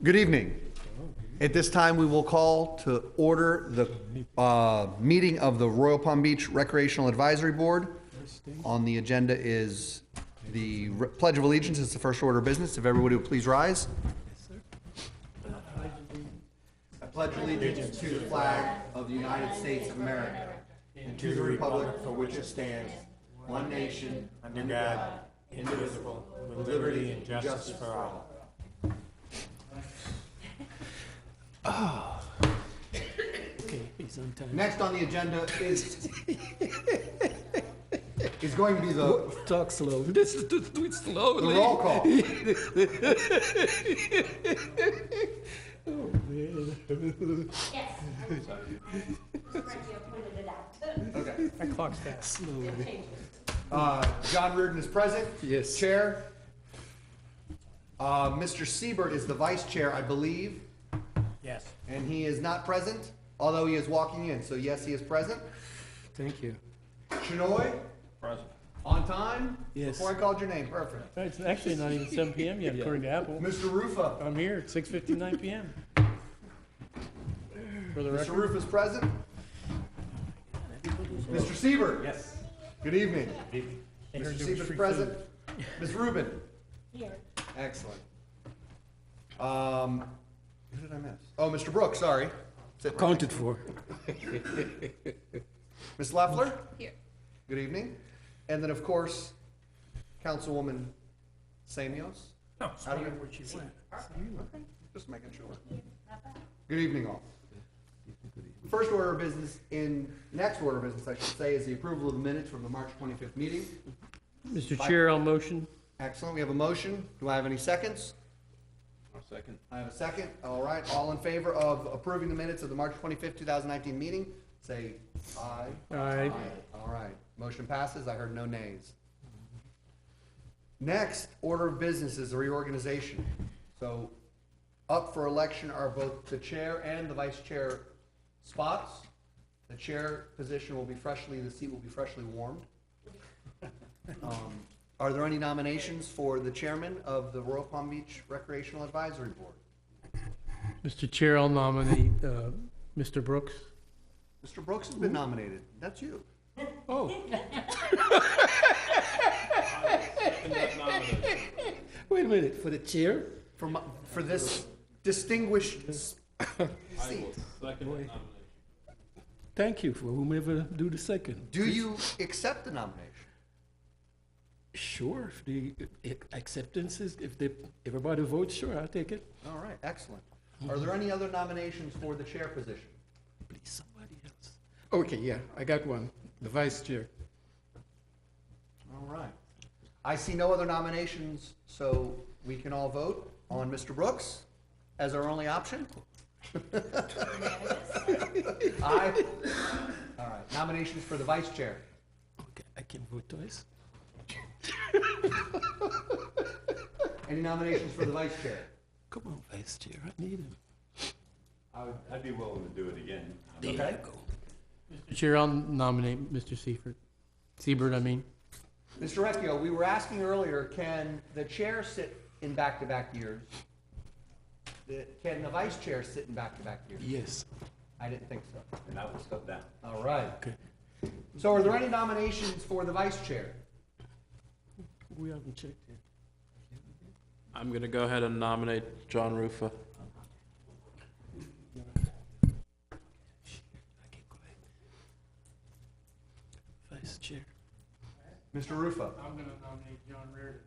Good evening. At this time, we will call to order the meeting of the Royal Palm Beach Recreational Advisory Board. On the agenda is the Pledge of Allegiance. It's the first order of business. If everybody would please rise. I pledge allegiance to the flag of the United States of America and to the republic for which it stands, one nation, under God, indivisible, with liberty and justice for all. Oh. Okay, he's on time. Next on the agenda is going to be the Talk slow. Do it slowly. the roll call. Oh, man. Yes. Pointed it out. Okay. That clock's fast. Slowly. John Reardon is present. Yes. Chair. Mr. Siebert is the vice chair, I believe, Yes. and he is not present, although he is walking in. So yes, he is present. Thank you. Chinoy? Present. On time? Yes. Before I called your name, perfect. It's actually not even 7 p.m. yet, according to Apple. Mr. Rufa? I'm here at 6:59 p.m. For the Mr. record. Rufa is present. Mr. Siebert? Yes. Good evening. I heard Mr. there was Siebert is free present. food. Ms. Rubin? Here. Excellent. Who did I miss? Oh, Mr. Brooks, sorry. Sit right Counted for. Ms. Leffler? Here. Good evening. And then, of course, Councilwoman Samios. No, How do you- where she went. Okay, just making sure. Good evening, all. Next order of business, I should say, is the approval of the minutes from the March 25th meeting. Mr. Chair, I'll motion. Excellent. We have a motion. Do I have any seconds? I'll second. I have a second. All right. All in favor of approving the minutes of the March 25th, 2019 meeting, say aye. Aye. All right. Motion passes. I heard no nays. Next order of business is the reorganization. So up for election are both the chair and the vice chair spots. The chair position will be the seat will be freshly warmed. Are there any nominations for the chairman of the Royal Palm Beach Recreational Advisory Board? Mr. Chair, I'll nominate Mr. Brooks. Mr. Brooks has been nominated. That's you. Oh. Wait a minute, for the chair? For this distinguished seat. Second nomination. Thank you for whomever do the second. Do you accept the nomination? Sure, if the acceptance is, everybody votes, sure, I'll take it. All right, excellent. Are there any other nominations for the chair position? Please, somebody else. Okay, yeah, I got one, the vice chair. All right. I see no other nominations, so we can all vote on Mr. Brooks as our only option. Aye. All right, nominations for the vice chair. Okay, I can vote twice. Any nominations for the vice chair? Come on, vice chair, I need him. I'd be willing to do it again. There you Okay. go. Mr. Chair, I'll nominate Mr. Siebert, I mean. Mr. Recchio, we were asking earlier, can the chair sit in back-to-back years? Can the vice chair sit in back-to-back years? Yes. I didn't think so. And I will step down. All right. Okay. So are there any nominations for the vice chair? We haven't checked yet. I'm going to go ahead and nominate John Rufa. Okay, go ahead. Vice chair. Mr. Rufa, I'm going to nominate John Reardon.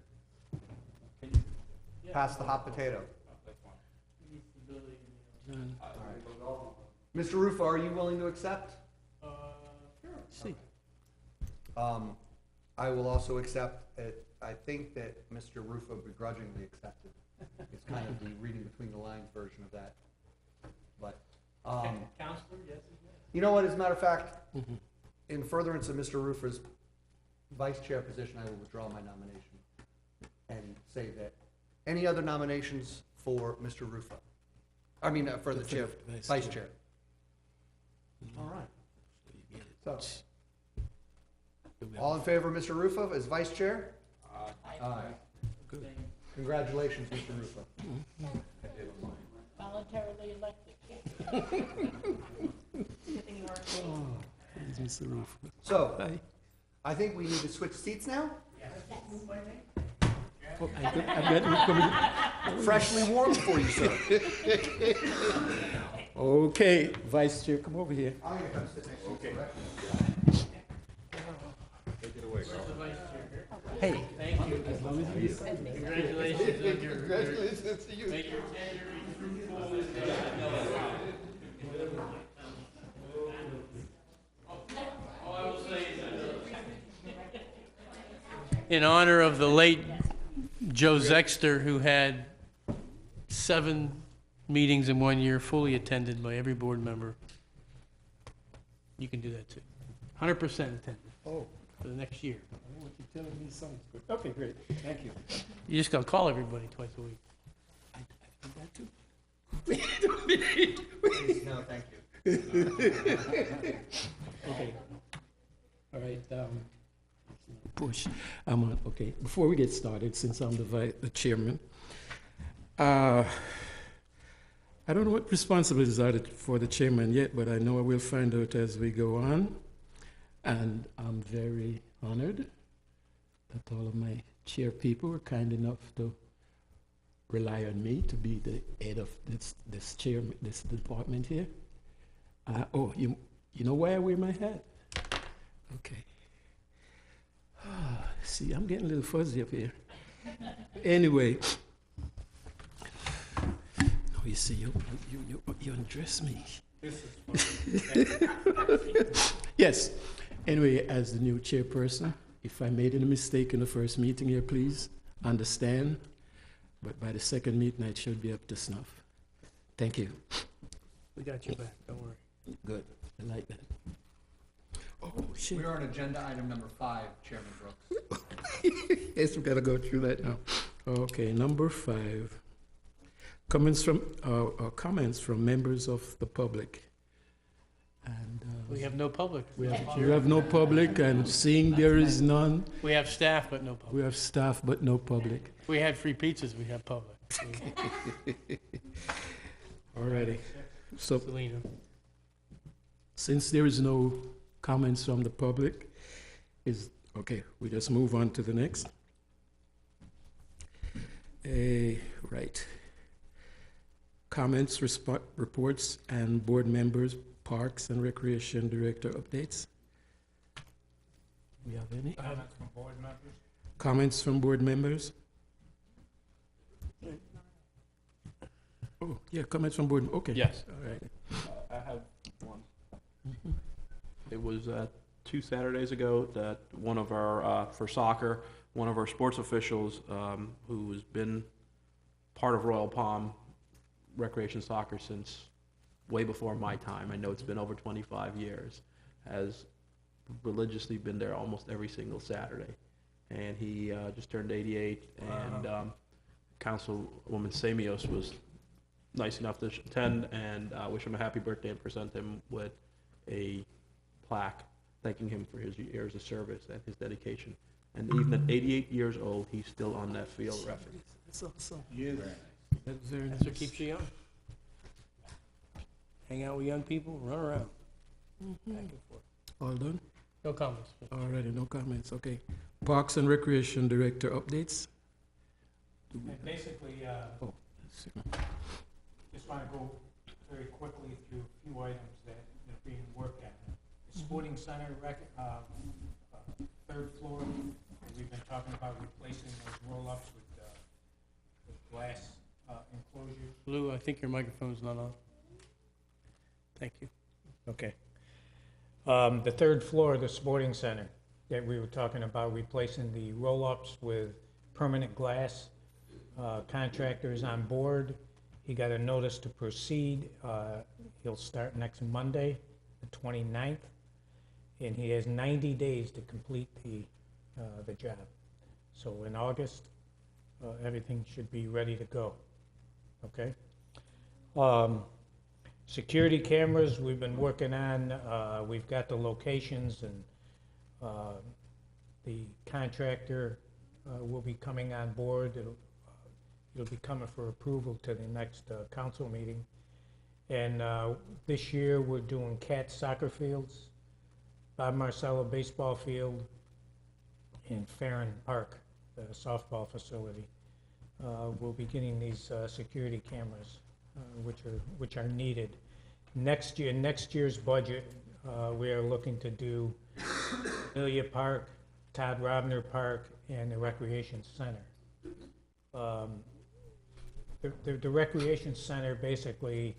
pass the hot potato. John, Mr. Rufa, are you willing to accept? see. I will also accept it. I think that Mr. Rufa begrudgingly accepted. It's kind of the reading between the lines version of that. But, Counselor, yes. you know what, as a matter of fact, in furtherance of Mr. Rufa's vice chair position, I will withdraw my nomination and say that any other nominations for Mr. Rufa? I mean, for the chair, vice chair. All right. So, all in favor of Mr. Rufa as vice chair? Aye. Good. Congratulations, Mr. Rufa. I did on mine. voluntarily elected. Here's Mr. Roof. So, Hi. I think we need to switch seats now. Oh, I've got coming. Freshly warmed for you, sir. Okay, Vice Chair, come over here. I'm gonna come sit next to you. Okay. correct? Take it away, Carl. Hey. Thank you. As long as you Congratulations on your, Congratulations to you. may your tenure be fruitful. In honor of the late Joe Zexter, who had 7 meetings in 1 year, fully attended by every board member. You can do that too. 100% attended Oh, for the next year. I know what you're telling me sounds good. Okay, great, thank you. You just gotta call everybody twice a week. I did that too. No, thank you. Okay. All right, push. I'm on, okay, before we get started, since I'm the chairman, I don't know what responsibilities are for the chairman yet, but I know I will find out as we go on. And I'm very honored that all of my chair people were kind enough to rely on me to be the head of this department here. Oh, you know why I wear my hat? Okay. See, I'm getting a little fuzzy up here. Anyway. No, you see, you undress me. Yes. Anyway, as the new chairperson, if I made any mistake in the first meeting here, please understand. But by the second meeting, I should be up to snuff. Thank you. We got your back, don't worry. Good. I like that. Oh, shit. We're on agenda item number 5, Chairman Brooks. Yes, we've got to go through that now. Okay, number 5. Comments from members of the public. And We have no public. you have no public, and seeing there is none, We have staff, but no public. we have staff but no public. We had free pizzas, we have public. Alrighty. So Selena. since there is no comments from the public, okay, we just move on to the next. Right. Comments, reports, and board members, Parks and Recreation Director updates. We have any? Comments from board members? Comments from board members? Oh, yeah, comments from board, okay. Yes. All right. I have one. It was 2 Saturdays ago that one of our, for soccer, one of our sports officials, who has been part of Royal Palm Recreation Soccer since way before my time, I know it's been over 25 years, has religiously been there almost every single Saturday. And he just turned 88, and Councilwoman Samios was nice enough to attend and wish him a happy birthday and present him with a plaque thanking him for his years of service and his dedication. And even at 88 years old, he's still on that field referee. That's awesome. Yes. That's very That's what nice. keeps you young. Hang out with young people, run around. Back and forth. All done? No comments. All righty, no comments, okay. Parks and Recreation Director updates? Basically, Oh, let's see. just want to go very quickly through a few items that are being worked on. The Sporting Center, 3rd floor, we've been talking about replacing those roll-ups with glass enclosures. Lou, I think your microphone's not on. Thank you. Okay. The 3rd floor of the Sporting Center that we were talking about, replacing the roll-ups with permanent glass. Contractor is on board. He got a notice to proceed. He'll start next Monday, the 29th, and he has 90 days to complete the job. So in August, everything should be ready to go. Okay? Security cameras, we've been working on. We've got the locations, and the contractor will be coming on board. It'll be coming for approval to the next council meeting. And this year, we're doing Cat soccer fields, Bob Marcello baseball field, and Farron Park, the softball facility. We'll be getting these security cameras, which are needed. Next year's budget, we are looking to do Amelia Park, Todd Robner Park, and the Recreation Center. The Recreation Center, basically,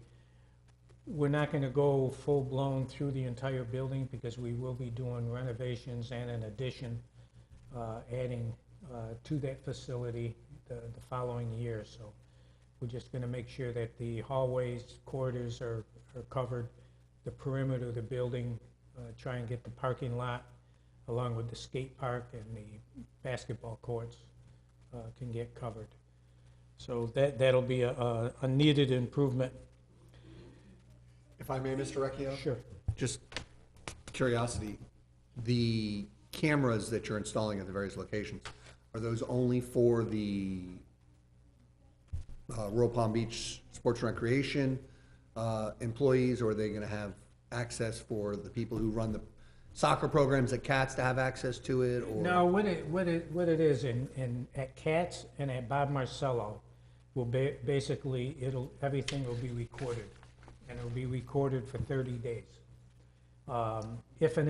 we're not gonna go full-blown through the entire building because we will be doing renovations and an addition, adding to that facility the following year. So we're just gonna make sure that the hallways, corridors are covered, the perimeter of the building, try and get the parking lot along with the skate park and the basketball courts can get covered. So that'll be a needed improvement. If I may, Mr. Recchio? Sure. Just curiosity, the cameras that you're installing at the various locations, are those only for the Royal Palm Beach Sports and Recreation employees, or are they gonna have access for the people who run the soccer programs at CATS to have access to it, or? No, what it is at CATS and at Bob Marcello, will basically, everything will be recorded, and it'll be recorded for 30 days. If an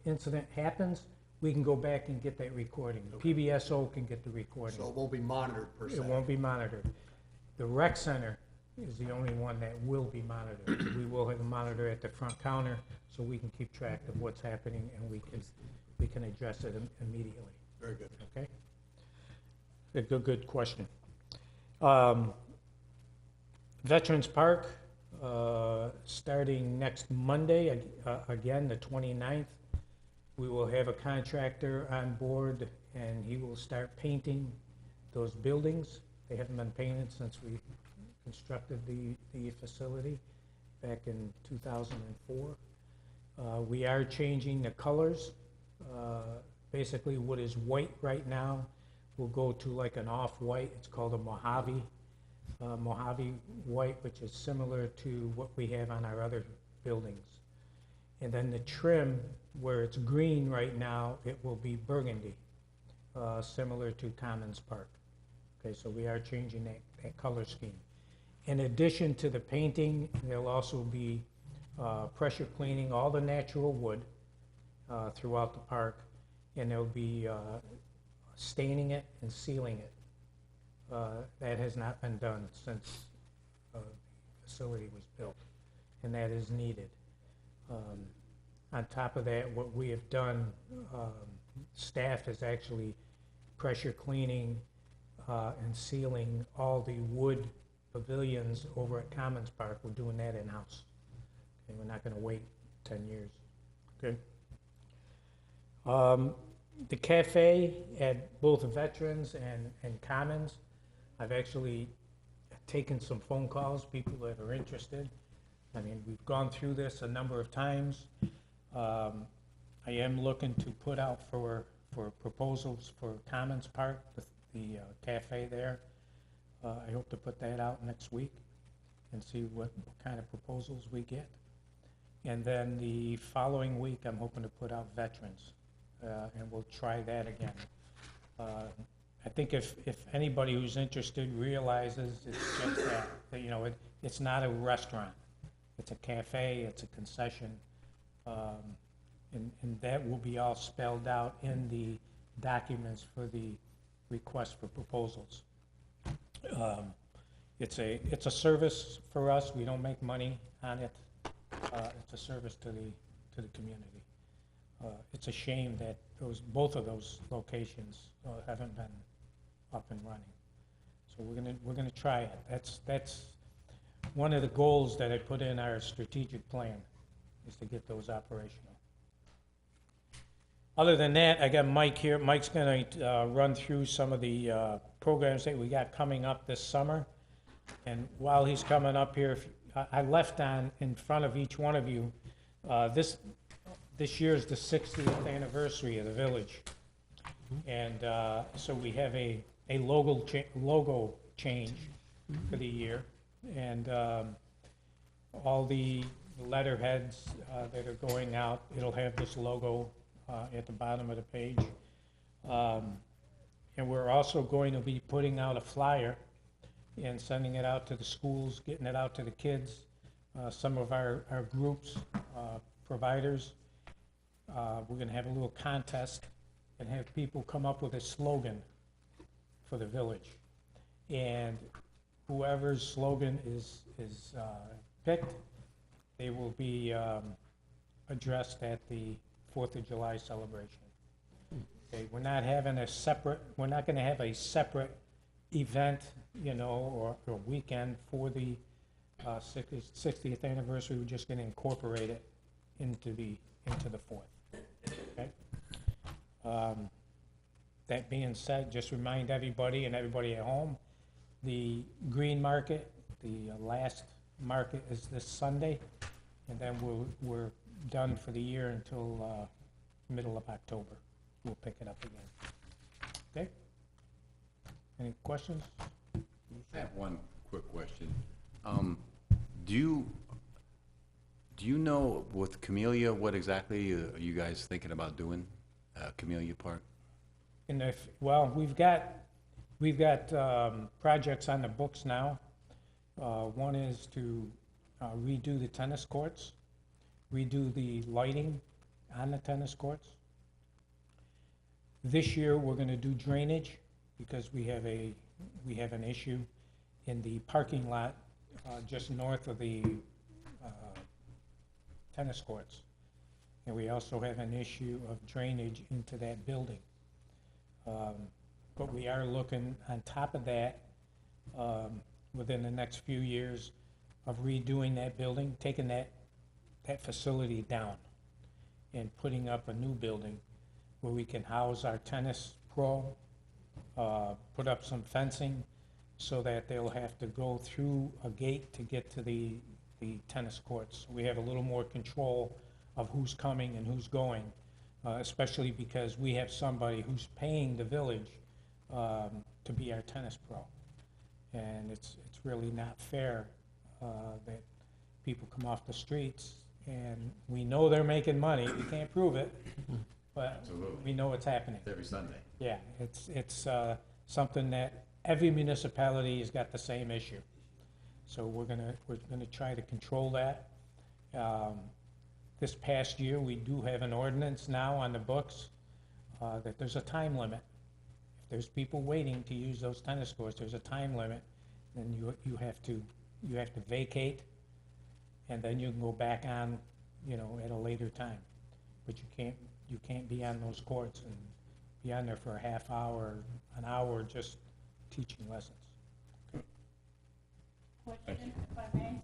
incident happens, we can go back and get that recording. The PBSO can get the recording. So it won't be monitored per se? It won't be monitored. The rec center is the only one that will be monitored. We will have a monitor at the front counter, so we can keep track of what's happening, and we can address it immediately. Very good. Okay? A good question. Veterans Park, starting next Monday, again, the 29th, we will have a contractor on board, and he will start painting those buildings. They haven't been painted since we constructed the facility back in 2004. We are changing the colors. Basically, what is white right now will go to like an off-white. It's called a Mojave white, which is similar to what we have on our other buildings. And then the trim, where it's green right now, it will be burgundy, similar to Commons Park. Okay, so we are changing that color scheme. In addition to the painting, there'll also be pressure cleaning all the natural wood throughout the park, and there'll be staining it and sealing it. That has not been done since the facility was built, and that is needed. On top of that, what we have done, staff is actually pressure cleaning and sealing all the wood pavilions over at Commons Park. We're doing that in-house. Okay, we're not gonna wait 10 years, okay? The cafe at both Veterans and Commons, I've actually taken some phone calls, people that are interested. I mean, we've gone through this a number of times. I am looking to put out for proposals for Commons Park, the cafe there. I hope to put that out next week and see what kind of proposals we get. And then the following week, I'm hoping to put out Veterans, and we'll try that again. I think if anybody who's interested realizes it's just that you know, it's not a restaurant. It's a cafe, it's a concession, and that will be all spelled out in the documents for the request for proposals. It's a service for us. We don't make money on it. It's a service to the community. It's a shame that both of those locations haven't been up and running. So we're gonna try it. That's one of the goals that I put in our strategic plan, is to get those operational. Other than that, I got Mike here. Mike's gonna run through some of the programs that we got coming up this summer. And while he's coming up here, I left on in front of each one of you, this year is the 60th anniversary of the village. And so we have a logo change for the year. And all the letterheads that are going out, it'll have this logo at the bottom of the page. And we're also going to be putting out a flyer and sending it out to the schools, getting it out to the kids. Some of our groups, providers, we're gonna have a little contest and have people come up with a slogan for the village. And whoever's slogan is picked, they will be addressed at the 4th of July celebration. Okay, we're not having a separate, we're not gonna have a separate event, you know, or weekend for the 60th anniversary. We're just gonna incorporate it into the 4th. Okay? That being said, just remind everybody and everybody at home, the green market, the last market is this Sunday, and then we're done for the year until middle of October. We'll pick it up again. Okay? Any questions? I have one quick question. Do you know with Camellia, what exactly are you guys thinking about doing, Camellia Park? Well, we've got projects on the books now. One is to redo the tennis courts, redo the lighting on the tennis courts. This year, we're gonna do drainage because we have an issue in the parking lot just north of the tennis courts. And we also have an issue of drainage into that building. But we are looking on top of that, within the next few years, of redoing that building, taking that facility down and putting up a new building where we can house our tennis pro, put up some fencing so that they'll have to go through a gate to get to the tennis courts. We have a little more control of who's coming and who's going, especially because we have somebody who's paying the village to be our tennis pro. And it's really not fair that people come off the streets and we know they're making money, we can't prove it, but Absolutely. we know it's happening. It's every Sunday. Yeah, it's something that every municipality has got the same issue. So we're gonna try to control that. This past year, we do have an ordinance now on the books that there's a time limit. If there's people waiting to use those tennis courts, there's a time limit, then you have to vacate, and then you can go back on, you know, at a later time. But you can't be on those courts and be on there for a half hour, an hour, just teaching lessons. Question, if I may.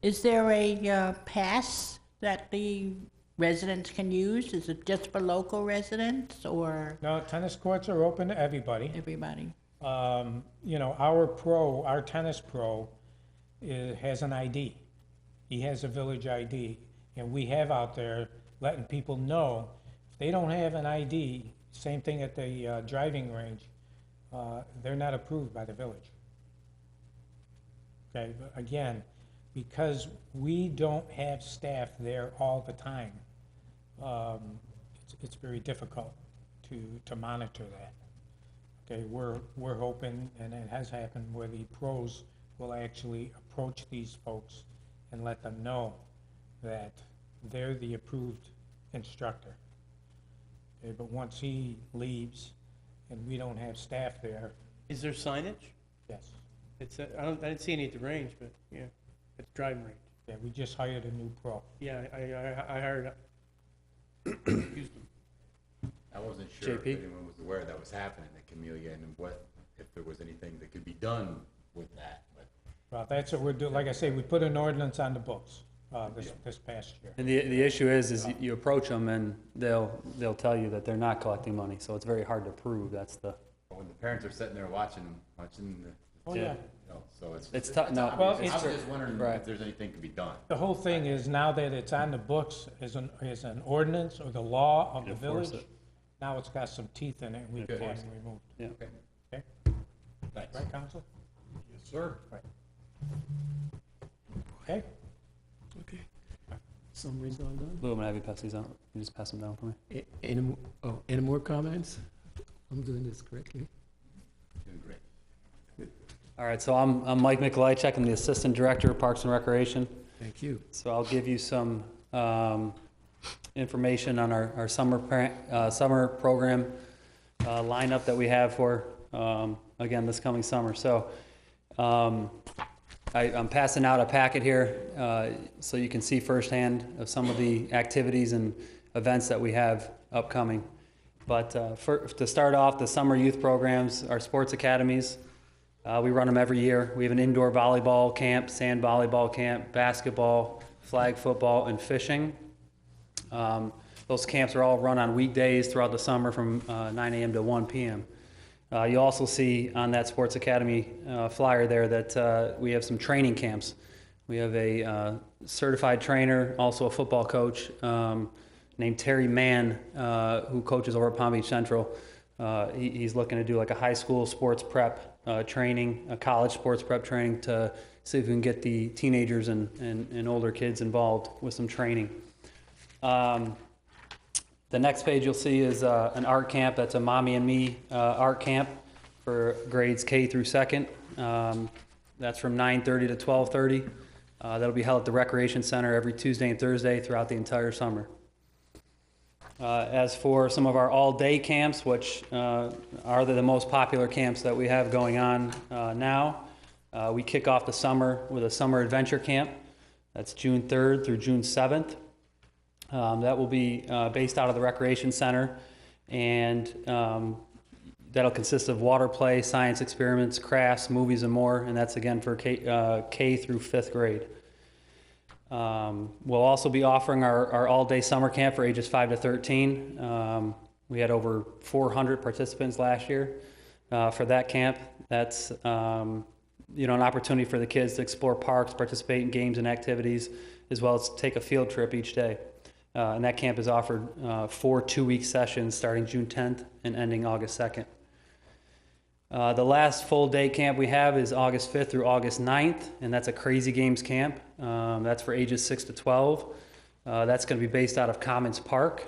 Is there a pass that the residents can use? Is it just for local residents or No, tennis courts are open to everybody. everybody? You know, our tennis pro has an ID. He has a village ID, and we have out there letting people know if they don't have an ID, same thing at the driving range, they're not approved by the village. Okay, but again, because we don't have staff there all the time, it's very difficult to monitor that. Okay, we're hoping, and it has happened, where the pros will actually approach these folks and let them know that they're the approved instructor. Okay, but once he leaves and we don't have staff there, Is there signage? yes. It's, I didn't see any at the range, but, yeah, at the driving range. Yeah, we just hired a new pro. Yeah, I heard, excuse me. I wasn't sure if JP? anyone was aware that was happening at Camellia and if there was anything that could be done with that, but. Well, that's what we're doing. Like I say, we put an ordinance on the books this past year. And the issue is you approach them and they'll tell you that they're not collecting money, so it's very hard to prove. That's the, When the parents are sitting there watching the, Oh, yeah. you know, so It's tough- no, Well, obvious. I it's- was just wondering Right. if there's anything could be done. The whole thing is now that it's on the books as an ordinance or the law of the Enforce village, it. now it's got some teeth in it and we can have Good. it removed. yeah. Thanks. Right, counsel? Yes, sir. Right. Okay? Okay. Summary's all done. Lou, I'm gonna have you pass these out. You just pass them down for me. Any more comments? I'm doing this correctly. Doing great. All right, so I'm Mike Mikolajczyk. I'm the Assistant Director of Parks and Recreation. Thank you. So I'll give you some information on our summer program lineup that we have for, again, this coming summer. So I'm passing out a packet here so you can see firsthand of some of the activities and events that we have upcoming. But to start off, the summer youth programs, our sports academies, we run them every year. We have an indoor volleyball camp, sand volleyball camp, basketball, flag football, and fishing. Those camps are all run on weekdays throughout the summer from 9 a.m. to 1 p.m. You also see on that Sports Academy flyer there that we have some training camps. We have a certified trainer, also a football coach named Terry Mann, who coaches over at Palm Beach Central. He's looking to do like a high school sports prep training, a college sports prep training to see if we can get the teenagers and older kids involved with some training. The next page you'll see is an art camp. That's a Mommy and Me art camp for grades K through 2nd. That's from 9:30 to 12:30. That'll be held at the Recreation Center every Tuesday and Thursday throughout the entire summer. As for some of our all-day camps, which are the most popular camps that we have going on now, we kick off the summer with a summer adventure camp. That's June 3rd through June 7th. That will be based out of the Recreation Center, and that'll consist of water play, science experiments, crafts, movies, and more, and that's again for K through 5th grade. We'll also be offering our all-day summer camp for ages 5 to 13. We had over 400 participants last year for that camp. That's an opportunity for the kids to explore parks, participate in games and activities, as well as take a field trip each day. And that camp is offered 4 2-week sessions starting June 10th and ending August 2nd. The last full day camp we have is August 5th through August 9th, and that's a Crazy Games camp. That's for ages 6 to 12. That's going to be based out of Commons Park,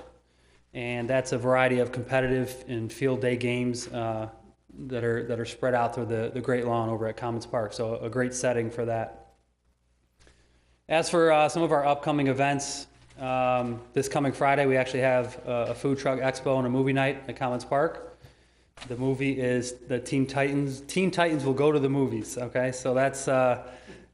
and that's a variety of competitive and field day games that are spread out through the Great Lawn over at Commons Park, so a great setting for that. As for some of our upcoming events, this coming Friday we actually have a food truck expo and a movie night at Commons Park. The movie is the Teen Titans. Teen Titans will go to the movies, okay? So that's,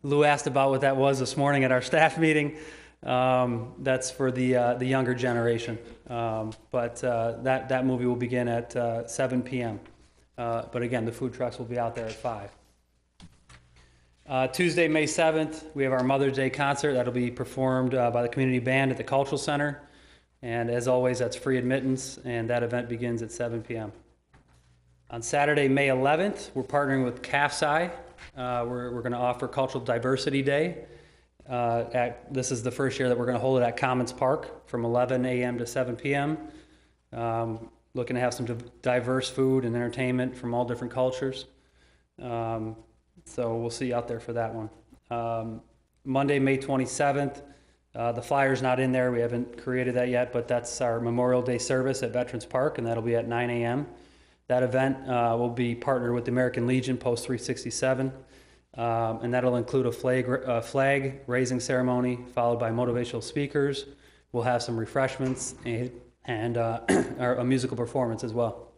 Lou asked about what that was this morning at our staff meeting. That's for the younger generation. But that movie will begin at 7 p.m. But again, the food trucks will be out there at 5. Tuesday, May 7th, we have our Mother's Day concert. That'll be performed by the community band at the Cultural Center. And as always, that's free admittance, and that event begins at 7 p.m. On Saturday, May 11th, we're partnering with CAFSI. We're going to offer Cultural Diversity Day. This is the first year that we're going to hold it at Commons Park from 11 a.m. to 7 p.m. Looking to have some diverse food and entertainment from all different cultures. So we'll see you out there for that one. Monday, May 27th, the flyer's not in there. We haven't created that yet, but that's our Memorial Day service at Veterans Park, and that'll be at 9 a.m. That event will be partnered with the American Legion Post 367, and that'll include a flag raising ceremony followed by motivational speakers. We'll have some refreshments and a musical performance as well.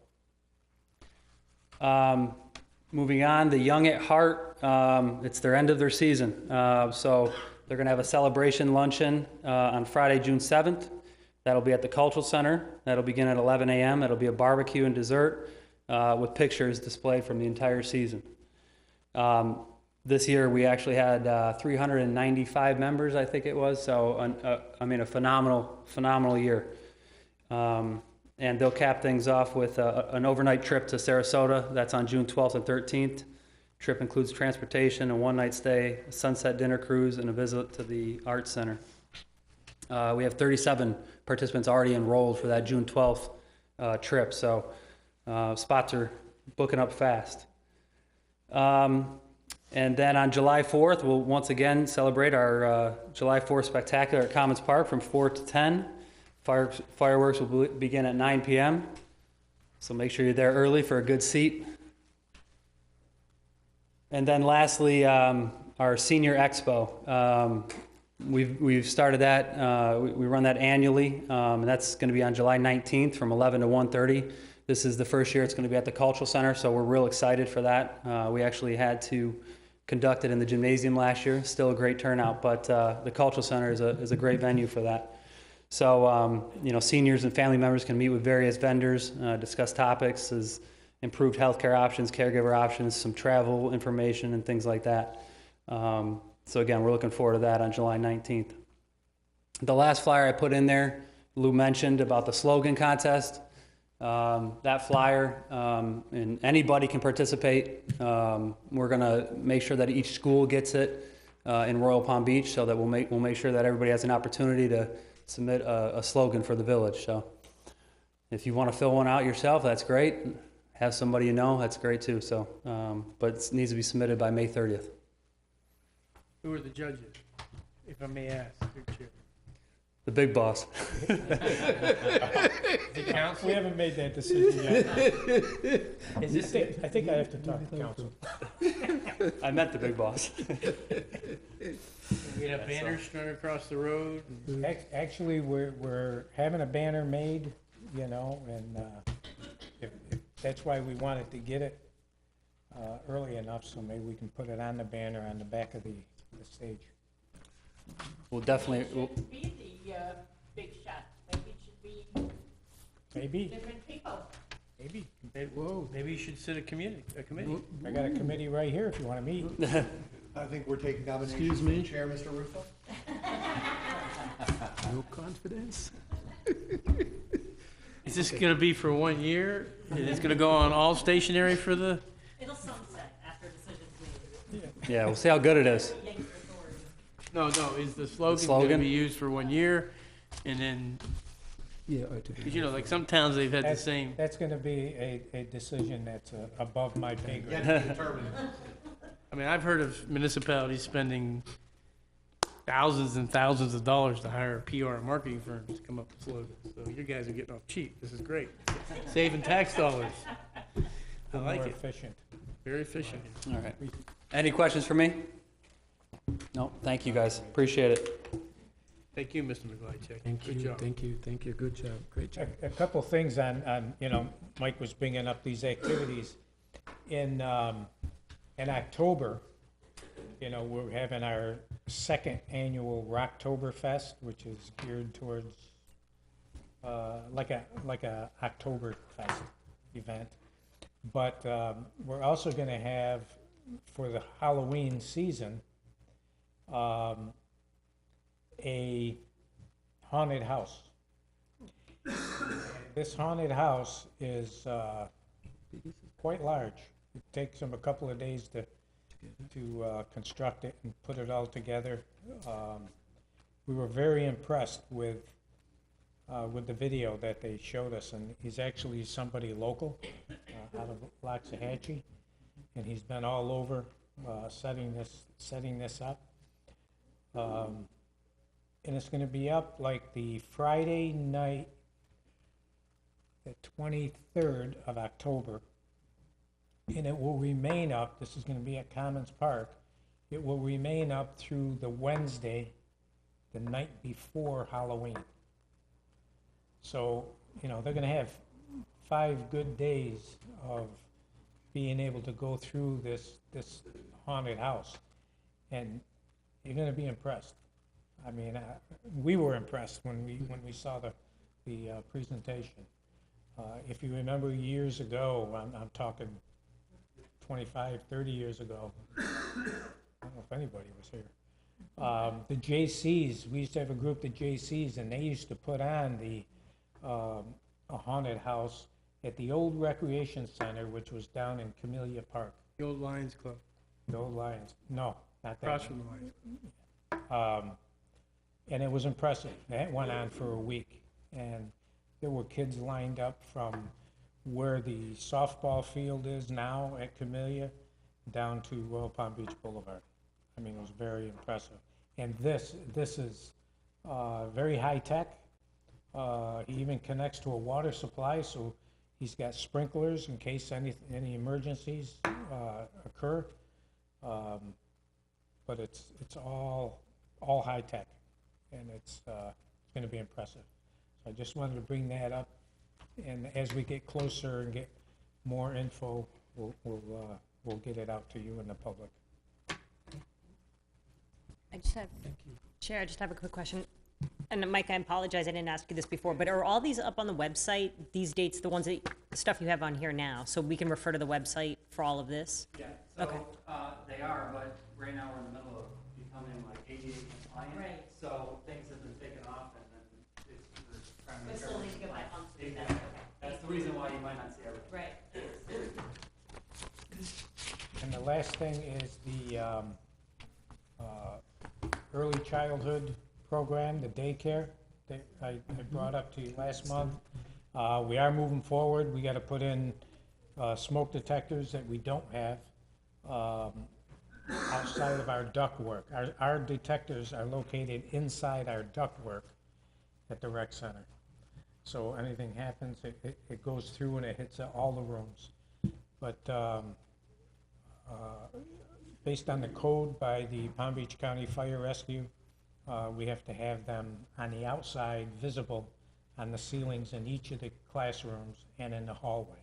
Moving on, the Young at Heart, it's their end of their season. So they're going to have a celebration luncheon on Friday, June 7th. That'll be at the Cultural Center. That'll begin at 11 a.m. It'll be a barbecue and dessert with pictures displayed from the entire season. This year we actually had 395 members, I think it was. So, a phenomenal year. And they'll cap things off with an overnight trip to Sarasota. That's on June 12th and 13th. Trip includes transportation, a one-night stay, a sunset dinner cruise, and a visit to the Arts Center. We have 37 participants already enrolled for that June 12th trip, so spots are booking up fast. And then on July 4th, we'll once again celebrate our July 4th Spectacular at Commons Park from 4 to 10. Fireworks will begin at 9 p.m. So make sure you're there early for a good seat. And then lastly, our Senior Expo. We've started that. We run that annually. And that's going to be on July 19th from 11 to 1:30. This is the first year it's going to be at the Cultural Center, so we're real excited for that. We actually had to conduct it in the gymnasium last year. Still a great turnout, but the Cultural Center is a great venue for that. So, seniors and family members can meet with various vendors, discuss topics as improved healthcare options, caregiver options, some travel information, and things like that. So again, we're looking forward to that on July 19th. The last flyer I put in there, Lou mentioned about the slogan contest. That flyer, and anybody can participate. We're going to make sure that each school gets it in Royal Palm Beach, so that we'll make sure that everybody has an opportunity to submit a slogan for the village. So if you want to fill one out yourself, that's great. Have somebody you know, that's great too. So, but it needs to be submitted by May 30th. Who are the judges, if I may ask, through the chair? The big boss. The council? We haven't made that decision yet. Is this I think I have to talk to council. I meant the big boss. We have banners strung across the road? Actually, we're having a banner made, and if that's why we wanted to get it early enough, so maybe we can put it on the banner on the back of the stage. We'll definitely. Shouldn't be the big shot. Maybe it should be Maybe, different people. maybe. Maybe you should set a committee. I got a committee right here if you want to meet. I think we're taking nominations Excuse for me? the chair, Mr. Rufo. No confidence. Is this gonna be for 1 year? And it's gonna go on all stationery for the, It'll sunset after decisions made. Yeah, we'll see how good it is. Yank your authority. no, is the slogan gonna slogan? be used for 1 year? And then, Yeah, or to be. 'cause like some towns, they've had the same. That's going to be a decision that's above my pay grade. Yet to be determined. I mean, I've heard of municipalities spending thousands and thousands of dollars to hire PR and marketing firms to come up with slogans. So you guys are getting off cheap. This is great. Saving tax dollars. I like More it. efficient. Very efficient. All right. Any questions for me? No, thank you guys. Appreciate it. Thank you, Mr. McGlychek. Thank Good you, job. thank you, thank you. Good job, great job. A couple things on, Mike was bringing up these activities. In October, we're having our second annual Rocktoberfest, which is geared towards, like a Oktoberfest event. But, we're also gonna have, for the Halloween season, a haunted house. This haunted house is quite large. It takes them a couple of days to construct it and put it all together. We were very impressed with the video that they showed us, and he's actually somebody local out of Loxahatchee, and he's been all over setting this up. And it's going to be up like the Friday night, the 23rd of October. And it will remain up, this is going to be at Commons Park, it will remain up through the Wednesday, the night before Halloween. So, they're going to have 5 good days of being able to go through this haunted house. And you're going to be impressed. I mean, we were impressed when we saw the presentation. If you remember years ago, I'm talking 25, 30 years ago, I don't know if anybody was here. The JCs, we used to have a group, the JCs, and they used to put on a haunted house at the old Recreation Center, which was down in Camellia Park. The old Lions Club, The old Lions, no, not that. across from the Lions. And it was impressive. That went on for a week. And there were kids lined up from where the softball field is now at Camellia down to Royal Palm Beach Boulevard. I mean, it was very impressive. And this is very high-tech. He even connects to a water supply, so he's got sprinklers in case any emergencies occur. But it's all high-tech, and it's going to be impressive. So I just wanted to bring that up, and as we get closer and get more info, we'll get it out to you and the public. I just have, Chair, I just have a quick question. And Mike, I apologize, I didn't ask you this before, but are all these up on the website, these dates, the ones that, stuff you have on here now? So we can refer to the website for all of this? Yeah, Okay. they are, but right now we're in the middle of becoming like ADA compliant. Right. So things have been taken off and then we're trying to We make still sure need to get back onto the Exactly. Okay. That's the reason why you might not see everything. Right. And the last thing is the early childhood program, the daycare that I brought up to you last month. We are moving forward. We got to put in smoke detectors that we don't have outside of our ductwork. Our detectors are located inside our ductwork at the rec center. So anything happens, it goes through and it hits all the rooms. But based on the code by the Palm Beach County Fire Rescue, we have to have them on the outside, visible on the ceilings in each of the classrooms and in the hallway.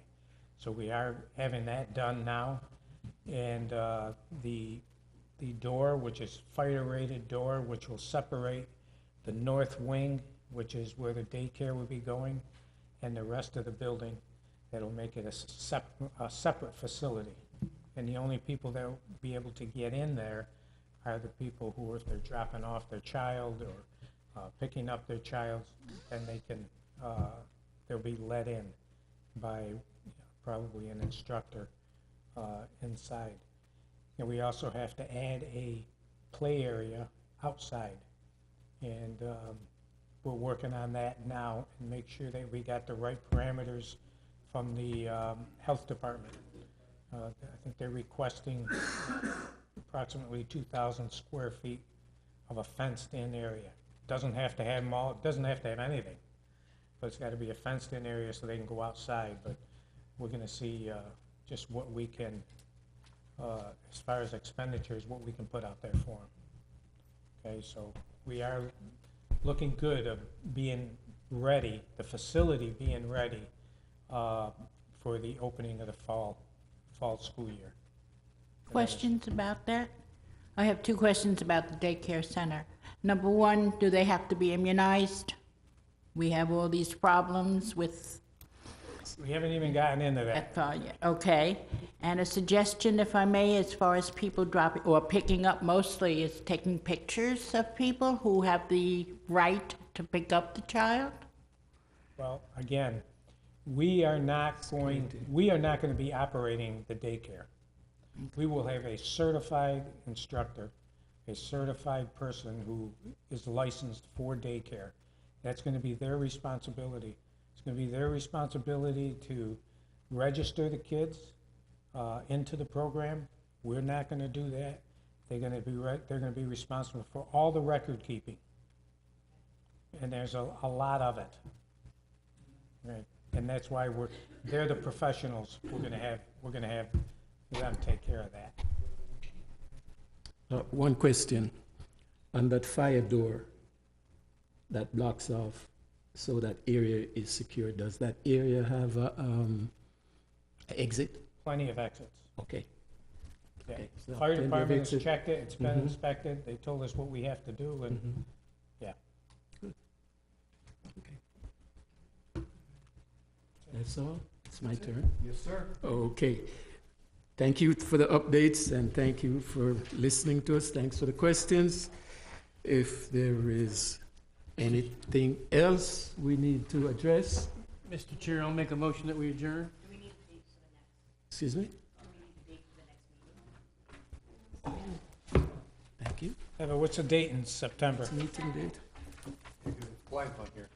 So we are having that done now. And the door, which is fire-rated door, which will separate the north wing, which is where the daycare will be going, and the rest of the building, that'll make it a separate facility. And the only people that will be able to get in there are the people who, if they're dropping off their child or picking up their child, then they can, they'll be let in by probably an instructor inside. And we also have to add a play area outside. And we're working on that now and make sure that we got the right parameters from the health department. I think they're requesting approximately 2,000 square feet of a fenced-in area. Doesn't have to have doesn't have to have anything, but it's got to be a fenced-in area so they can go outside. But we're going to see just what we can, as far as expenditures, what we can put out there for them. Okay, so we are looking good of being ready, the facility being ready for the opening of the fall school year. Questions about that? I have two questions about the daycare center. Number one, do they have to be immunized? We have all these problems with We haven't even gotten into that. yet. Okay. And a suggestion, if I may, as far as people dropping or picking up, mostly is taking pictures of people who have the right to pick up the child? Well, again, we are not going to be operating the daycare. We will have a certified instructor, a certified person who is licensed for daycare. That's going to be their responsibility. It's going to be their responsibility to register the kids into the program. We're not going to do that. They're going to be responsible for all the record keeping, and there's a lot of it. Right, and that's why they're the professionals. We're going to have them take care of that. One question, on that fire door that blocks off so that area is secure, does that area have a exit? Plenty of exits. Okay. Yeah. Okay, so Fire plenty of department has exit. checked it, it's been Mhm. inspected, they told us what we have to do, and Mhm. yeah. Good. Okay. That's all? It's my turn? Yes, sir. Okay. Thank you for the updates and thank you for listening to us. Thanks for the questions. If there is anything else we need to address, Mr. Chair, I'll make a motion that we adjourn. excuse me? Thank you. Yeah, but what's the date in September? Meeting date? Blank on here.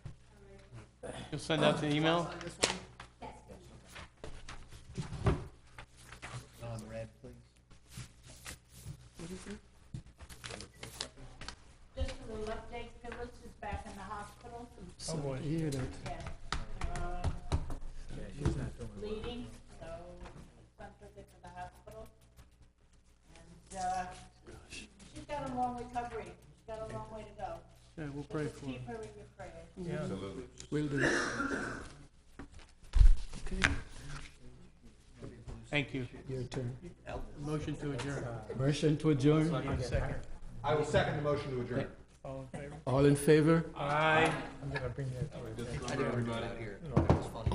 You'll send out the email? This one? Non-red, please. Sorry to hear that. Bleeding, so sent her to the hospital. And, she's got a long recovery. She's got a long way to go. Yeah, we'll pray Just for her. keep her in your prayers. Absolutely. Will do. Okay, Thank you. your turn. Motion to adjourn. Motion to adjourn. I will second the motion to adjourn. All in favor? Aye. I'm gonna bring that to her. I didn't bring that out here. It was funny.